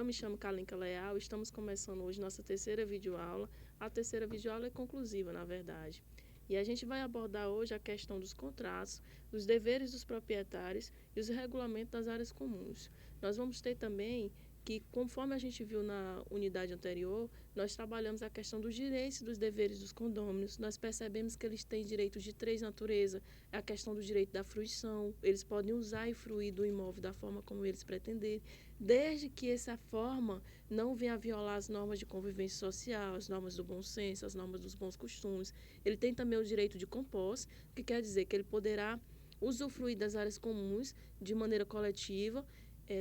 me chamo Kalinka Leal, estamos começando hoje nossa terceira videoaula. A terceira videoaula é conclusiva, na verdade. E a gente vai abordar hoje a questão dos contratos, dos deveres dos proprietários e os regulamentos das áreas comuns. Nós vamos ter também que, conforme a gente viu na unidade anterior, nós trabalhamos a questão dos direitos e dos deveres dos condôminos. Nós percebemos que eles têm direitos de três naturezas: a questão do direito da fruição, eles podem usar e fruir do imóvel da forma como eles pretenderem, desde que essa forma não venha a violar as normas de convivência social, as normas do bom senso, as normas dos bons costumes. Ele tem também o direito de compós, que quer dizer que ele poderá usufruir das áreas comuns de maneira coletiva,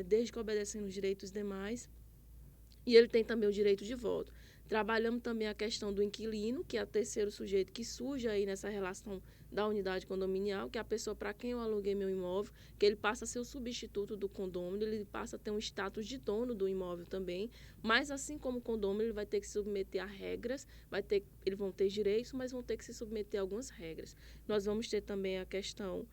desde que obedecendo os direitos demais. E ele tem também o direito de voto. Trabalhamos também a questão do inquilino, que é o terceiro sujeito que surge aí nessa relação da unidade condominial, que é a pessoa para quem eu aluguei meu imóvel, que ele passa a ser o substituto do condômino, ele passa a ter um status de dono do imóvel também, mas assim como o condômino, ele vai ter que se submeter a regras, eles vão ter direitos, mas vão ter que se submeter a algumas regras. Nós vamos ter também a questão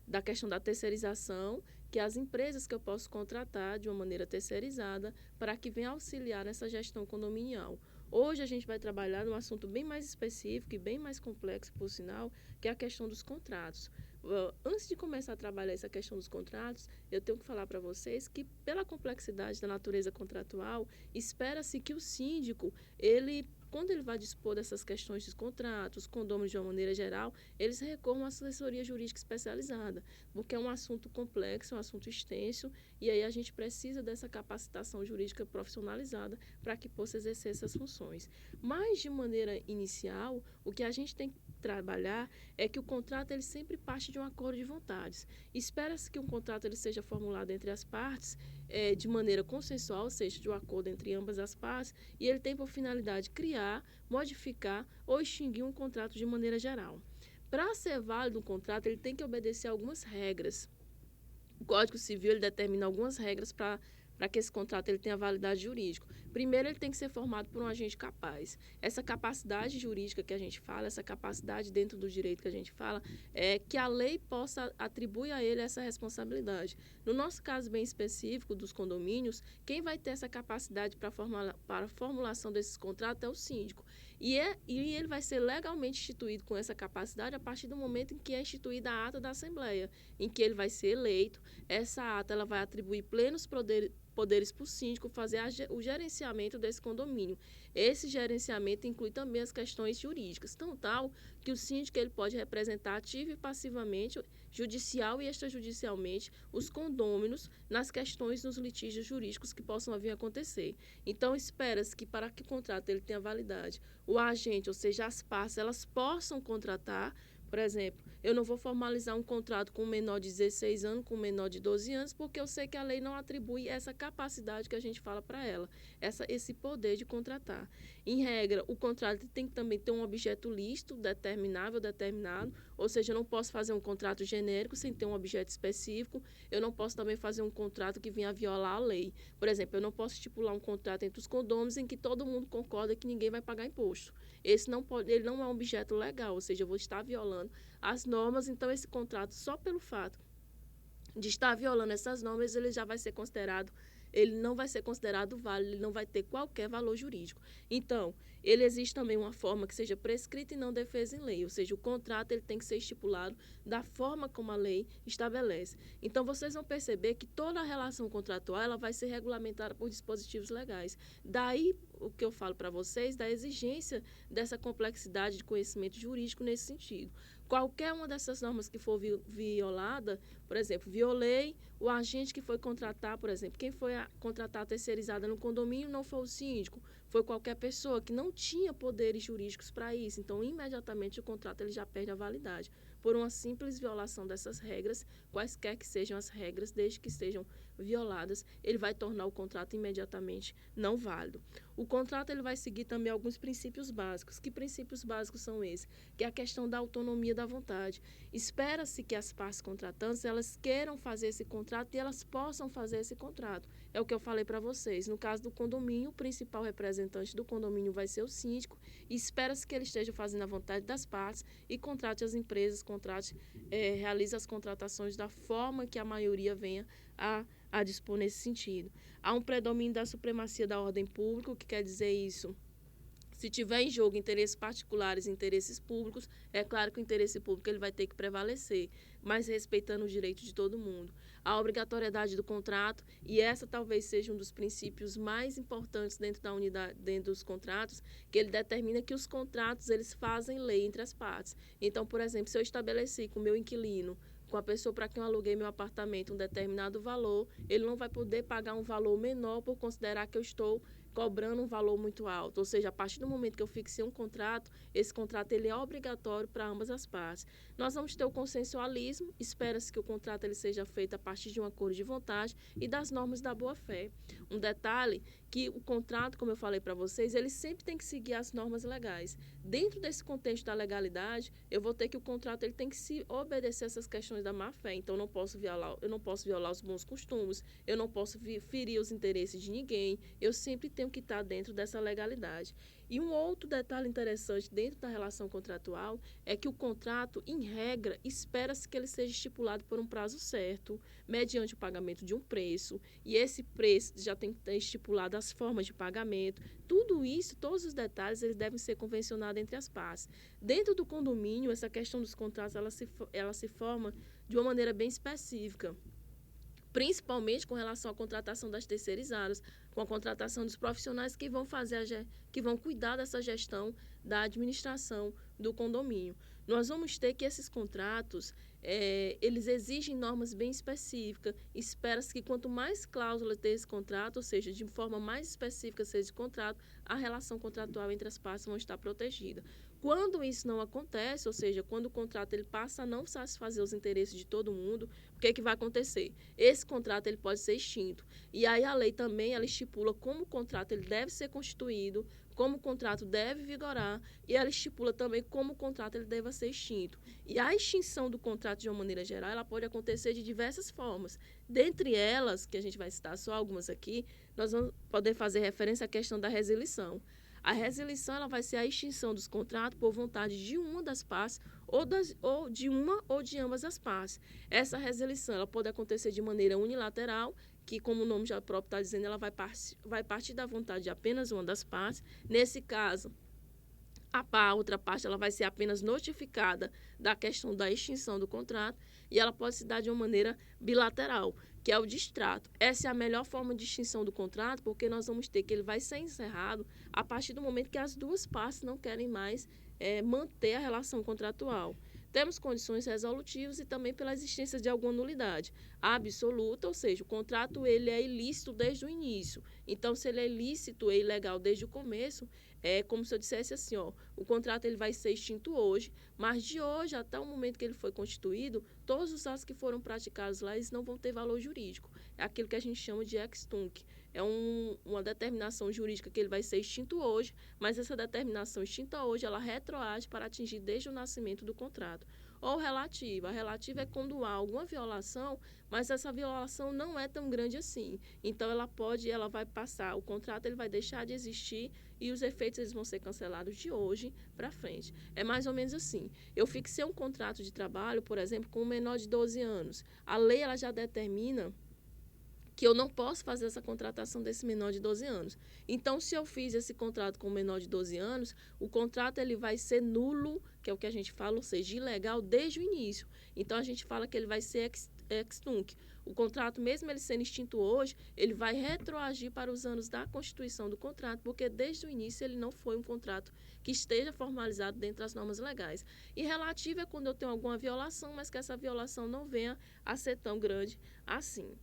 da questão da terceirização, que é as empresas que eu posso contratar de uma maneira terceirizada para que venha auxiliar nessa gestão condominial. Hoje a gente vai trabalhar num assunto bem mais específico e bem mais complexo, por sinal, que é a questão dos contratos. Antes de começar a trabalhar essa questão dos contratos, eu tenho que falar para vocês que, pela complexidade da natureza contratual, espera-se que o síndico, quando ele vai dispor dessas questões dos contratos, condôminos de uma maneira geral, eles recorram à assessoria jurídica especializada, porque é um assunto complexo, é um assunto extenso, e aí a gente precisa dessa capacitação jurídica profissionalizada para que possa exercer essas funções. Mas, de maneira inicial, o que a gente tem que trabalhar é que o contrato ele sempre parte de um acordo de vontades. Espera-se que um contrato ele seja formulado entre as partes de maneira consensual, ou seja, de um acordo entre ambas as partes, e ele tem por finalidade criar, modificar ou extinguir um contrato de maneira geral. Para ser válido um contrato, ele tem que obedecer a algumas regras. O Código Civil ele determina algumas regras para que esse contrato ele tenha validade jurídica. Primeiro, ele tem que ser formado por um agente capaz. Essa capacidade jurídica que a gente fala, essa capacidade dentro do direito que a gente fala, é que a lei possa atribuir a ele essa responsabilidade. No nosso caso bem específico dos condomínios, quem vai ter essa capacidade para a formulação desses contratos é o síndico. E ele vai ser legalmente instituído com essa capacidade a partir do momento em que é instituída a ata da Assembleia, em que ele vai ser eleito. Essa ata ela vai atribuir plenos poderes para o síndico fazer o gerenciamento desse condomínio. Esse gerenciamento inclui também as questões jurídicas, tal que o síndico ele pode representar ativa e passivamente, judicial e extrajudicialmente, os condôminos nas questões nos litígios jurídicos que possam vir a acontecer. Então, espera-se que para que o contrato ele tenha validade, o agente, ou seja, as partes, elas possam contratar. Por exemplo, eu não vou formalizar um contrato com um menor de 16 anos, com um menor de 12 anos, porque eu sei que a lei não atribui essa capacidade que a gente fala para ela, esse poder de contratar. Em regra, o contrato tem que também ter um objeto lícito, determinado, ou seja, eu não posso fazer um contrato genérico sem ter um objeto específico, eu não posso também fazer um contrato que venha a violar a lei. Por exemplo, eu não posso estipular um contrato entre os condôminos em que todo mundo concorda que ninguém vai pagar imposto. Ele não é um objeto legal, ou seja, eu vou estar violando as normas, então esse contrato, só pelo fato de estar violando essas normas, ele já vai ser considerado, ele não vai ser considerado válido, ele não vai ter qualquer valor jurídico. Então, ele existe também uma forma que seja prescrita e não defesa em lei, ou seja, o contrato ele tem que ser estipulado da forma como a lei estabelece. Então, vocês vão perceber que toda a relação contratual ela vai ser regulamentada por dispositivos legais. Daí, o que eu falo para vocês, da exigência dessa complexidade de conhecimento jurídico nesse sentido. Qualquer uma dessas normas que for violada, por exemplo, violei, o agente que foi contratar, por exemplo, quem foi contratar terceirizada no condomínio não foi o síndico, foi qualquer pessoa que não tinha poderes jurídicos para isso. Então, imediatamente o contrato ele já perde a validade por uma simples violação dessas regras, quaisquer que sejam as regras, desde que estejam violadas, ele vai tornar o contrato imediatamente não válido. O contrato ele vai seguir também alguns princípios básicos. Que princípios básicos são esses? Que é a questão da autonomia da vontade. Espera-se que as partes contratantes elas queiram fazer esse contrato e elas possam fazer esse contrato. É o que eu falei para vocês. No caso do condomínio, o principal representante do condomínio vai ser o síndico e espera-se que ele esteja fazendo a vontade das partes e contrate as empresas, realize as contratações da forma que a maioria venha a dispor nesse sentido. Há um predomínio da supremacia da ordem pública, o que quer dizer isso? Se tiver em jogo interesses particulares e interesses públicos, é claro que o interesse público ele vai ter que prevalecer, mas respeitando os direitos de todo mundo. A obrigatoriedade do contrato, e essa talvez seja um dos princípios mais importantes dentro da unidade, dentro dos contratos, que ele determina que os contratos eles fazem lei entre as partes. Então, por exemplo, se eu estabeleci com o meu inquilino, com a pessoa para quem eu aluguei meu apartamento um determinado valor, ele não vai poder pagar um valor menor por considerar que eu estou cobrando um valor muito alto. Ou seja, a partir do momento que eu fixei um contrato, esse contrato ele é obrigatório para ambas as partes. Nós vamos ter o consensualismo, espera-se que o contrato ele seja feito a partir de um acordo de vontade e das normas da boa-fé. Um detalhe que o contrato, como eu falei para vocês, ele sempre tem que seguir as normas legais. Dentro desse contexto da legalidade, eu vou ter que o contrato ele tem que se obedecer essas questões da má-fé. Então, eu não posso violar os bons costumes, eu não posso ferir os interesses de ninguém, eu sempre tenho que estar dentro dessa legalidade. E um outro detalhe interessante dentro da relação contratual é que o contrato, em regra, espera-se que ele seja estipulado por um prazo certo, mediante o pagamento de um preço, e esse preço já tem que ter estipulado as formas de pagamento. Tudo isso, todos os detalhes, eles devem ser convencionados entre as partes. Dentro do condomínio, essa questão dos contratos, ela se forma de uma maneira bem específica, principalmente com relação à contratação das terceirizadas, com a contratação dos profissionais que vão cuidar dessa gestão da administração do condomínio. Nós vamos ter que esses contratos, eles exigem normas bem específicas. Espera-se que quanto mais cláusulas ter esse contrato, ou seja, de forma mais específica seja esse contrato, a relação contratual entre as partes vão estar protegida. Quando isso não acontece, ou seja, quando o contrato ele passa a não satisfazer os interesses de todo mundo, o que vai acontecer? Esse contrato ele pode ser extinto. E aí a lei também ela estipula como o contrato ele deve ser constituído, como o contrato deve vigorar, e ela estipula também como o contrato ele deve ser extinto. E a extinção do contrato, de uma maneira geral, ela pode acontecer de diversas formas. Dentre elas, que a gente vai citar só algumas aqui, nós vamos poder fazer referência à questão da resilição. A resilição ela vai ser a extinção dos contratos por vontade de uma das partes ou de uma ou de ambas as partes. Essa resilição ela pode acontecer de maneira unilateral, que, como o nome já próprio está dizendo, ela vai partir da vontade de apenas uma das partes. Nesse caso, a outra parte ela vai ser apenas notificada da questão da extinção do contrato e ela pode se dar de uma maneira bilateral, que é o distrato. Essa é a melhor forma de extinção do contrato, porque nós vamos ter que ele vai ser encerrado a partir do momento que as duas partes não querem mais manter a relação contratual. Temos condições resolutivas e também pela existência de alguma nulidade absoluta, ou seja, o contrato ele é ilícito desde o início. Então, se ele é ilícito e ilegal desde o começo, é como se eu dissesse assim, o contrato ele vai ser extinto hoje, mas de hoje até o momento que ele foi constituído, todos os atos que foram praticados lá, eles não vão ter valor jurídico. É aquilo que a gente chama de ex tunc. É uma determinação jurídica que ele vai ser extinto hoje, mas essa determinação extinta hoje, ela retroage para atingir desde o nascimento do contrato. Ou relativa. A relativa é quando há alguma violação, mas essa violação não é tão grande assim. Então, ela vai passar, o contrato ele vai deixar de existir e os efeitos eles vão ser cancelados de hoje para frente. É mais ou menos assim. Eu fixei um contrato de trabalho, por exemplo, com um menor de 12 anos. A lei ela já determina que eu não posso fazer essa contratação desse menor de 12 anos. Então, se eu fiz esse contrato com o menor de 12 anos, o contrato ele vai ser nulo, que é o que a gente fala, ou seja, ilegal desde o início. Então, a gente fala que ele vai ser ex tunc. O contrato, mesmo ele sendo extinto hoje, ele vai retroagir para os anos da constituição do contrato, porque desde o início ele não foi um contrato que esteja formalizado dentro das normas legais. E relativo é quando eu tenho alguma violação, mas que essa violação não venha a ser tão grande assim.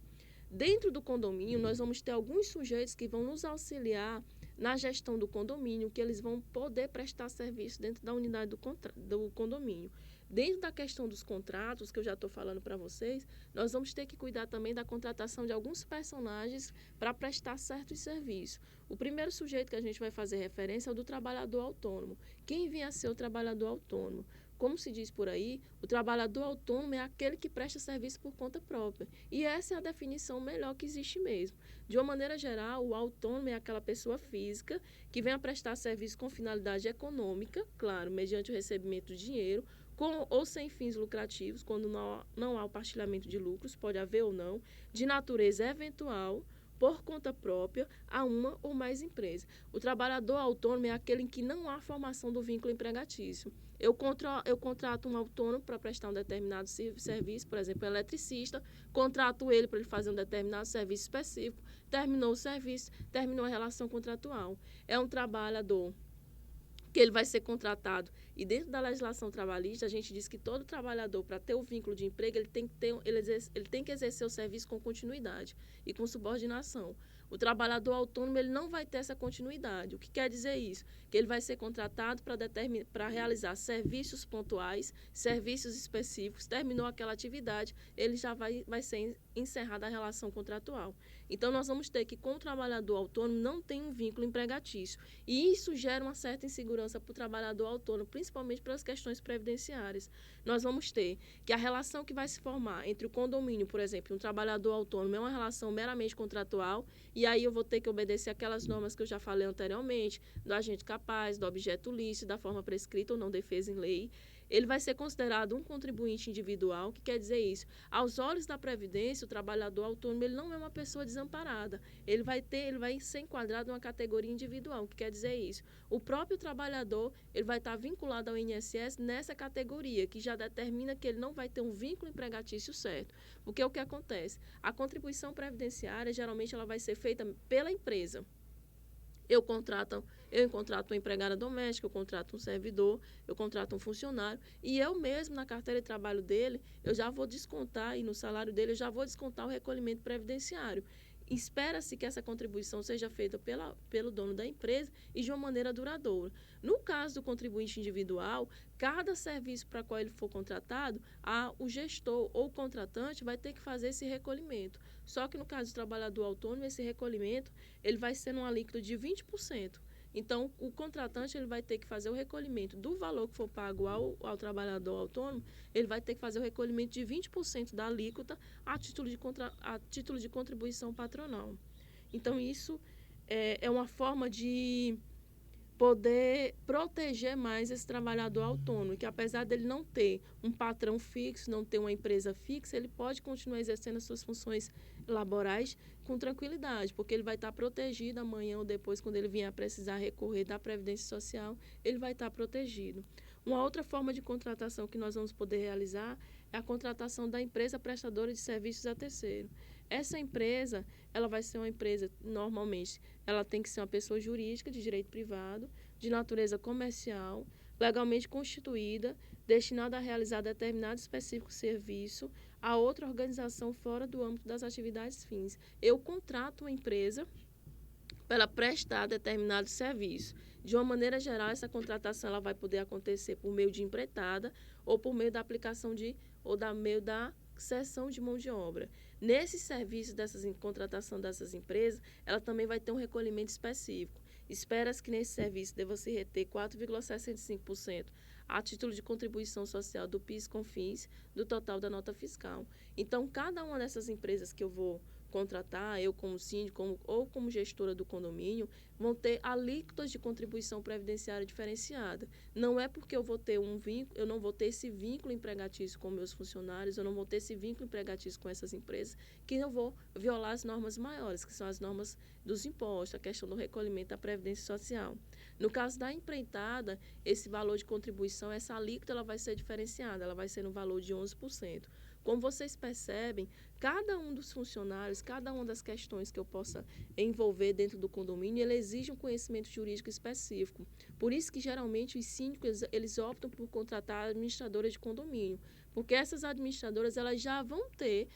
Dentro do condomínio, nós vamos ter alguns sujeitos que vão nos auxiliar na gestão do condomínio, que eles vão poder prestar serviço dentro da unidade do condomínio. Dentro da questão dos contratos, que eu já estou falando para vocês, nós vamos ter que cuidar também da contratação de alguns personagens para prestar certos serviços. O primeiro sujeito que a gente vai fazer referência é o do trabalhador autônomo. Quem vem a ser o trabalhador autônomo? como se diz por aí, o trabalhador autônomo é aquele que presta serviço por conta própria. E essa é a definição melhor que existe mesmo. De uma maneira geral, o autônomo é aquela pessoa física que vem a prestar serviço com finalidade econômica, claro, mediante o recebimento de dinheiro, com ou sem fins lucrativos, quando não há o partilhamento de lucros, pode haver ou não, de natureza eventual, por conta própria, a uma ou mais empresas. O trabalhador autônomo é aquele em que não há formação do vínculo empregatício. Eu contrato um autônomo para prestar um determinado serviço, por exemplo, um eletricista, contrato ele para ele fazer um determinado serviço específico, terminou o serviço, terminou a relação contratual. É um trabalhador que ele vai ser contratado. E dentro da legislação trabalhista, a gente diz que todo trabalhador, para ter o vínculo de emprego, ele tem que exercer o serviço com continuidade e com subordinação. O trabalhador autônomo ele não vai ter essa continuidade. O que quer dizer isso? Que ele vai ser contratado para realizar serviços pontuais, serviços específicos, terminou aquela atividade, ele já vai ser encerrada a relação contratual. Então, nós vamos ter que, com o trabalhador autônomo, não tem um vínculo empregatício. E isso gera uma certa insegurança para o trabalhador autônomo, principalmente pelas questões previdenciárias. Nós vamos ter que a relação que vai se formar entre o condomínio, por exemplo, e um trabalhador autônomo é uma relação meramente contratual, e aí eu vou ter que obedecer aquelas normas que eu já falei anteriormente, do agente capaz, do objeto lícito, da forma prescrita ou não defesa em lei. Ele vai ser considerado um contribuinte individual. O que quer dizer isso? Aos olhos da Previdência, o trabalhador autônomo ele não é uma pessoa desamparada. Ele vai ser enquadrado numa categoria individual. O que quer dizer isso? O próprio trabalhador ele vai estar vinculado ao INSS nessa categoria, que já determina que ele não vai ter um vínculo empregatício certo. Porque o que acontece? A contribuição previdenciária, geralmente, ela vai ser feita pela empresa. Eu contrato uma empregada doméstica, eu contrato um servidor, eu contrato um funcionário e eu mesmo, na carteira de trabalho dele, eu já vou descontar, e no salário dele, eu já vou descontar o recolhimento previdenciário. Espera-se que essa contribuição seja feita pelo dono da empresa e de uma maneira duradoura. No caso do contribuinte individual, cada serviço para qual ele for contratado, o gestor ou o contratante vai ter que fazer esse recolhimento. Só que no caso do trabalhador autônomo, esse recolhimento ele vai ser num alíquota de 20%. Então, o contratante ele vai ter que fazer o recolhimento do valor que for pago ao trabalhador autônomo, ele vai ter que fazer o recolhimento de 20% da alíquota a título de contribuição patronal. Então, isso é uma forma de poder proteger mais esse trabalhador autônomo, que apesar dele não ter um patrão fixo, não ter uma empresa fixa, ele pode continuar exercendo as suas funções laborais com tranquilidade, porque ele vai estar protegido amanhã ou depois, quando ele vier a precisar recorrer da Previdência Social, ele vai estar protegido. Uma outra forma de contratação que nós vamos poder realizar é a contratação da empresa prestadora de serviços a terceiro. Essa empresa, ela vai ser uma empresa, normalmente, ela tem que ser uma pessoa jurídica de direito privado, de natureza comercial, legalmente constituída, destinada a realizar determinado específico serviço a outra organização fora do âmbito das atividades fins. Eu contrato uma empresa para ela prestar determinado serviço. De uma maneira geral, essa contratação ela vai poder acontecer por meio de empreitada ou por meio da aplicação meio da cessão de mão de obra. Nesse serviço contratação dessas empresas, ela também vai ter um recolhimento específico. Espera-se que nesse serviço deva se reter 4,65% a título de contribuição social do PIS/COFINS do total da nota fiscal. Então, cada uma dessas empresas que eu vou contratar, eu como síndico ou como gestora do condomínio, vão ter alíquotas de contribuição previdenciária diferenciada. Não é porque eu vou ter eu não vou ter esse vínculo empregatício com meus funcionários, eu não vou ter esse vínculo empregatício com essas empresas, que eu vou violar as normas maiores, que são as normas dos impostos, a questão do recolhimento da Previdência Social. No caso da empreitada, esse valor de contribuição, essa alíquota, ela vai ser diferenciada, ela vai ser no valor de 11%. Como vocês percebem, cada um dos funcionários, cada uma das questões que eu possa envolver dentro do condomínio, ele exige um conhecimento jurídico específico. Por isso que, geralmente, os síndicos, eles optam por contratar administradoras de condomínio, porque essas administradoras elas já vão ter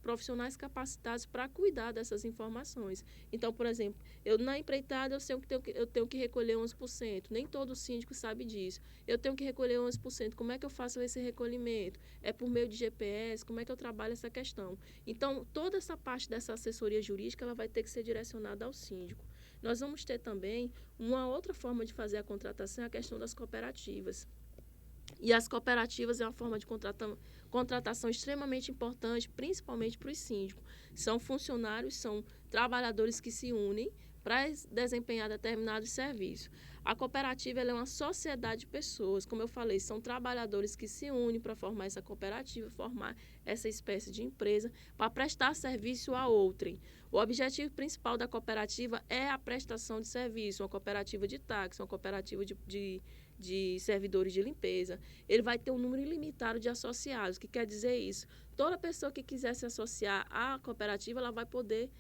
profissionais capacitados para cuidar dessas informações. Então, por exemplo, na empreitada eu sei que eu tenho que recolher 11%, nem todo síndico sabe disso. Eu tenho que recolher 11%, como é que eu faço esse recolhimento? É por meio de GPS, como é que eu trabalho essa questão? Então, toda essa parte dessa assessoria jurídica ela vai ter que ser direcionada ao síndico. Nós vamos ter também uma outra forma de fazer a contratação, a questão das cooperativas. E as cooperativas é uma forma de contratação extremamente importante, principalmente para os síndicos. São funcionários, são trabalhadores que se unem para desempenhar determinados serviços. A cooperativa ela é uma sociedade de pessoas, como eu falei, são trabalhadores que se unem para formar essa cooperativa, formar essa espécie de empresa para prestar serviço a outrem. O objetivo principal da cooperativa é a prestação de serviço, uma cooperativa de táxi, uma cooperativa de servidores de limpeza. Ele vai ter um número ilimitado de associados. O que quer dizer isso? Toda pessoa que quiser se associar à cooperativa, ela vai poder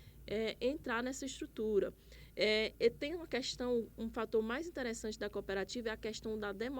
entrar nessa estrutura. E tem uma questão, um fator mais interessante da cooperativa é a questão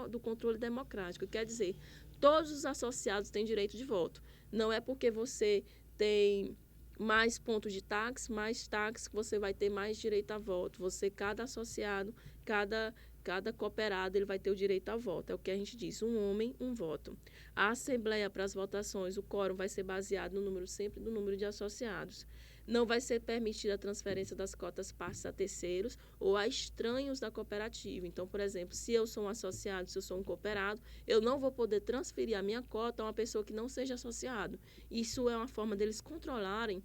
do controle democrático. Quer dizer, todos os associados têm direito de voto. Não é porque você tem mais pontos de táxi, mais táxi, que você vai ter mais direito a voto. Cada associado, cada cooperado, ele vai ter o direito a voto. É o que a gente diz, um homem, um voto. A assembleia para as votações, o quórum vai ser baseado sempre no número de associados. Não vai ser permitida a transferência das cotas partes a terceiros ou a estranhos da cooperativa. Então, por exemplo, se eu sou um associado, se eu sou um cooperado, eu não vou poder transferir a minha cota a uma pessoa que não seja associado. Isso é uma forma deles controlarem.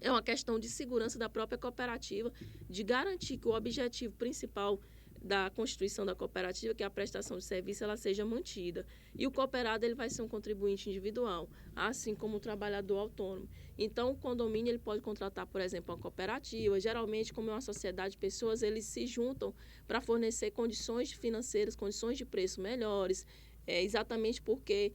É uma questão de segurança da própria cooperativa, de garantir que o objetivo principal da constituição da cooperativa, que é a prestação de serviço, ela seja mantida. E o cooperado ele vai ser um contribuinte individual, assim como o trabalhador autônomo. Então, o condomínio ele pode contratar, por exemplo, uma cooperativa. Geralmente, como é uma sociedade de pessoas, eles se juntam para fornecer condições financeiras, condições de preço melhores, exatamente porque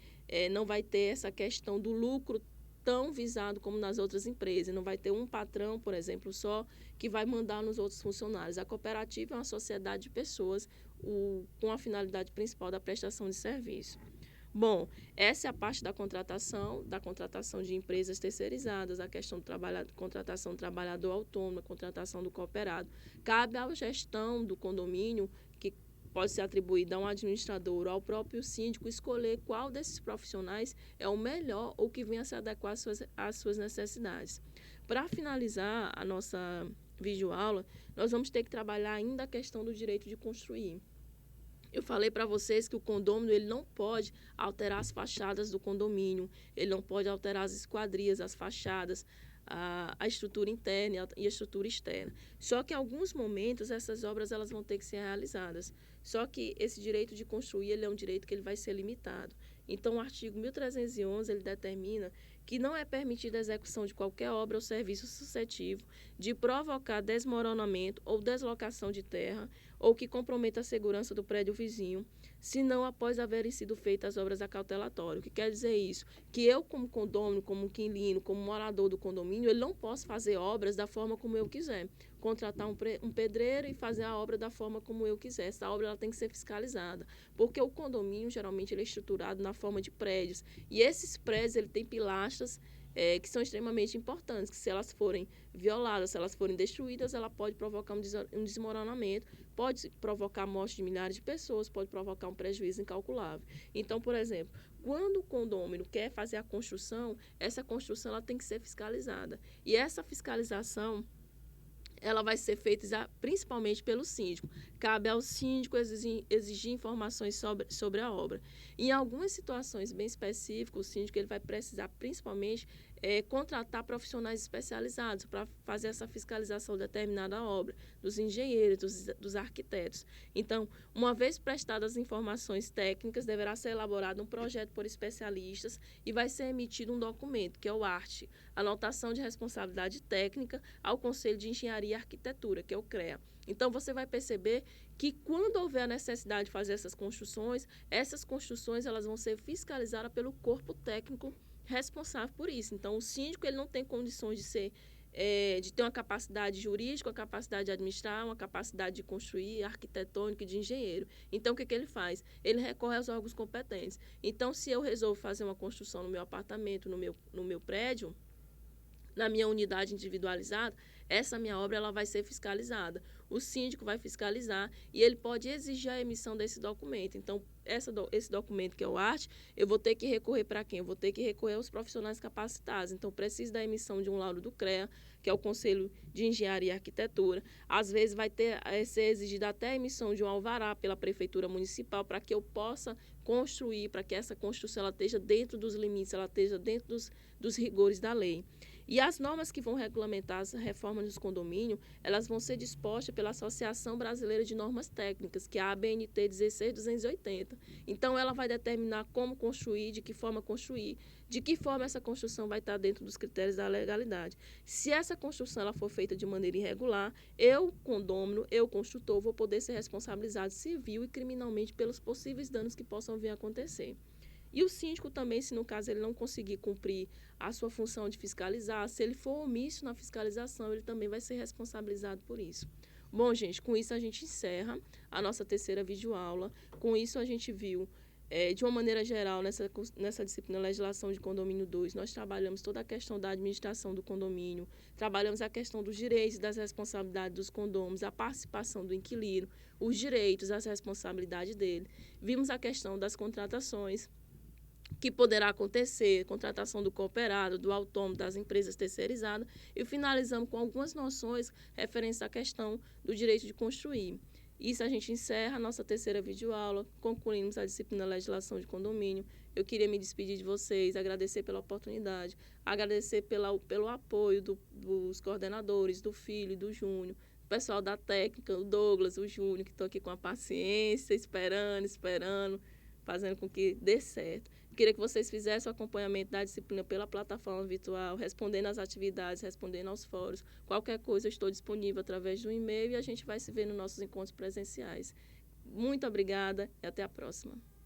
não vai ter essa questão do lucro tão visado como nas outras empresas. Não vai ter um patrão, por exemplo, só que vai mandar nos outros funcionários. A cooperativa é uma sociedade de pessoas com a finalidade principal da prestação de serviço. Bom, essa é a parte da contratação de empresas terceirizadas, a questão do contratação do trabalhador autônomo, a contratação do cooperado. Cabe à gestão do condomínio, que pode ser atribuída a um administrador ou ao próprio síndico, escolher qual desses profissionais é o melhor ou que venha se adequar às suas necessidades. Para finalizar a nossa videoaula, nós vamos ter que trabalhar ainda a questão do direito de construir. Eu falei para vocês que o condômino ele não pode alterar as fachadas do condomínio, ele não pode alterar as esquadrias, as fachadas, a estrutura interna e a estrutura externa. Só que em alguns momentos essas obras elas vão ter que ser realizadas. Só que esse direito de construir ele é um direito que ele vai ser limitado. Então, o artigo 1311 ele determina que não é permitida a execução de qualquer obra ou serviço suscetível de provocar desmoronamento ou deslocação de terra ou que comprometa a segurança do prédio vizinho, senão após haverem sido feitas as obras acautelatórias. O que quer dizer isso? Que eu, como condômino, como inquilino, como morador do condomínio, eu não posso fazer obras da forma como eu quiser. Contratar um pedreiro e fazer a obra da forma como eu quiser. Essa obra ela tem que ser fiscalizada, porque o condomínio, geralmente, ele é estruturado na forma de prédios. E esses prédios, ele tem pilastras que são extremamente importantes, que se elas forem violadas, se elas forem destruídas, ela pode provocar um desmoronamento, pode provocar a morte de milhares de pessoas, pode provocar um prejuízo incalculável. Então, por exemplo, quando o condômino quer fazer a construção, essa construção ela tem que ser fiscalizada. E essa fiscalização ela vai ser feita principalmente pelo síndico. Cabe ao síndico exigir informações sobre a obra. Em algumas situações bem específicas, o síndico ele vai precisar principalmente contratar profissionais especializados para fazer essa fiscalização de determinada obra, dos engenheiros, dos arquitetos. Então, uma vez prestadas as informações técnicas, deverá ser elaborado um projeto por especialistas e vai ser emitido um documento, que é o ART, Anotação de Responsabilidade Técnica, ao Conselho de Engenharia e Arquitetura, que é o CREA. Então, você vai perceber que quando houver a necessidade de fazer essas construções elas vão ser fiscalizadas pelo corpo técnico responsável por isso. Então, o síndico ele não tem condições de ter uma capacidade jurídica, uma capacidade de administrar, uma capacidade de construir, arquitetônica e de engenheiro. Então, o que ele faz? Ele recorre aos órgãos competentes. Então, se eu resolvo fazer uma construção no meu apartamento, no meu prédio, na minha unidade individualizada, essa minha obra ela vai ser fiscalizada. O síndico vai fiscalizar e ele pode exigir a emissão desse documento. Então, esse documento que é o arte, eu vou ter que recorrer para quem? Eu vou ter que recorrer aos profissionais capacitados. Então, preciso da emissão de um laudo do CREA, que é o Conselho de Engenharia e Arquitetura. Às vezes vai ser exigida até a emissão de um alvará pela Prefeitura Municipal para que eu possa construir, para que essa construção ela esteja dentro dos limites, ela esteja dentro dos rigores da lei. E as normas que vão regulamentar as reformas dos condomínios, elas vão ser dispostas pela Associação Brasileira de Normas Técnicas, que é a ABNT 16280. Então, ela vai determinar como construir, de que forma essa construção vai estar dentro dos critérios da legalidade. Se essa construção ela for feita de maneira irregular, eu, condômino, eu, construtor, vou poder ser responsabilizado civil e criminalmente pelos possíveis danos que possam vir a acontecer. E o síndico também, se no caso ele não conseguir cumprir a sua função de fiscalizar, se ele for omisso na fiscalização, ele também vai ser responsabilizado por isso. Bom, gente, com isso a gente encerra a nossa terceira videoaula. Com isso a gente viu, de uma maneira geral, nessa disciplina Legislação de Condomínio 2, nós trabalhamos toda a questão da administração do condomínio, trabalhamos a questão dos direitos e das responsabilidades dos condôminos, a participação do inquilino, os direitos, as responsabilidades dele. Vimos a questão das contratações, que poderá acontecer, contratação do cooperado, do autônomo, das empresas terceirizadas, e finalizamos com algumas noções referentes à questão do direito de construir. Isso a gente encerra a nossa terceira videoaula, concluímos a disciplina Legislação de Condomínio. Eu queria me despedir de vocês, agradecer pela oportunidade, agradecer pelo apoio dos coordenadores, do Filho e do Júnior, o pessoal da técnica, o Douglas, o Júnior, que estão aqui com a paciência, esperando, fazendo com que dê certo. Queria que vocês fizessem o acompanhamento da disciplina pela plataforma virtual, respondendo às atividades, respondendo aos fóruns. Qualquer coisa, eu estou disponível através do e-mail e a gente vai se ver nos nossos encontros presenciais. Muito obrigada e até a próxima.